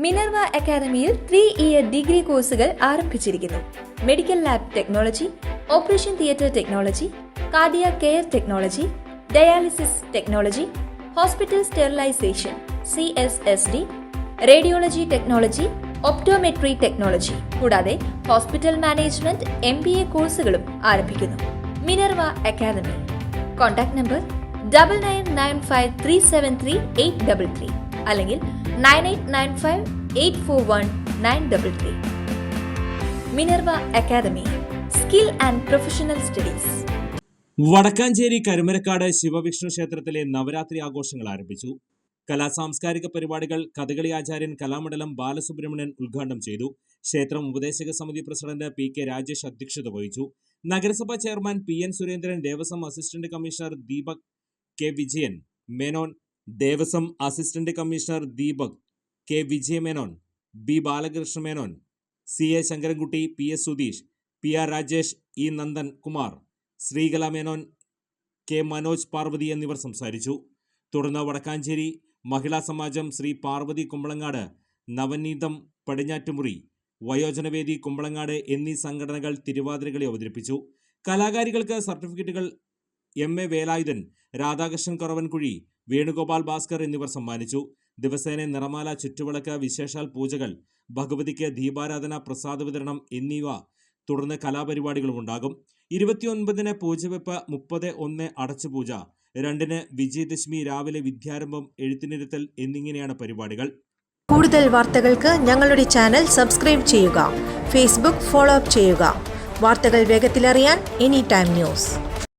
Minerva അക്കാദമിയിൽ 3-ഇയർ degree കോഴ്സുകൾ ആരംഭിച്ചിരിക്കുന്നു. Medical lab technology, operation theatre technology, cardiac care technology, dialysis technology, hospital sterilization (CSSD), radiology technology, optometry technology കൂടാതെ hospital management MBA കോഴ്സുകളും ആരംഭിക്കുന്നു. Minerva academy. Contact number 9995373833 അല്ലെങ്കിൽ 9895841933. Minerva academy, skill and professional studies. Vadakkanchery Karumarakkad Shivavishnu ക്ഷേത്രത്തിലെ നവരാത്രി ആഘോഷങ്ങൾ ആരംഭിച്ചു. കലാസാംസ്കാരിക പരിപാടികൾ കഥകളി ആചാര്യൻ കലാമണ്ഡലം ബാലസുബ്രഹ്മണ്യൻ ഉദ്ഘാടനം ചെയ്തു. ക്ഷേത്രം ഉപദേശക സമിതി പ്രസിഡന്റ് PK രാജേഷ് അധ്യക്ഷത വഹിച്ചു. നഗരസഭാ chairman PN Surendran, Devaswom assistant commissioner Deepak K Vijayan Menon, Devaswom assistant commissioner Deepak K Vijayamenon, B Balakrishna Menon, CA Sankarankutty, PS Sudheesh, PR Rajesh, E Nandan Kumar, Sreekala Menon, K Manoj Parvathy എന്നിവർ സംസാരിച്ചു. തുടർന്ന് വടക്കാഞ്ചേരി മഹിളാ സമാജം, ശ്രീ പാർവതി കുമ്പളങ്ങാട്, നവനീതം പടിഞ്ഞാറ്റുമുറി, വയോജനവേദി കുമ്പളങ്ങാട് എന്നീ സംഘടനകൾ തിരുവാതിരകളി അവതരിപ്പിച്ചു. കലാകാരികൾക്ക് സർട്ടിഫിക്കറ്റുകൾ MA വേലായുധൻ, രാധാകൃഷ്ണൻ കുറവൻകുഴി, വേണുഗോപാൽ ഭാസ്കർ എന്നിവർ സമ്മാനിച്ചു. ദിവസേന നിറമാല, ചുറ്റുവിളക്ക്, വിശേഷാൽ പൂജകൾ, ഭഗവതിക്ക് ദീപാരാധന, പ്രസാദ വിതരണം എന്നിവ തുടർന്ന് കലാപരിപാടികളും ഉണ്ടാകും. 29-ന് പൂജവെപ്പ്, 30-1 അടച്ചുപൂജ, 2-ന് വിജയദശമി രാവിലെ വിദ്യാരംഭം, എഴുത്തിനിരുത്തൽ എന്നിങ്ങനെയാണ് പരിപാടികൾ. കൂടുതൽ വാർത്തകൾക്ക് ഞങ്ങളുടെ ചാനൽ സബ്സ്ക്രൈബ് ചെയ്യുക. ഫേസ്ബുക്ക് ഫോളോ അപ്പ് ചെയ്യുക. വാർത്തകൾ വേഗത്തിലറിയാൻ Anytime News.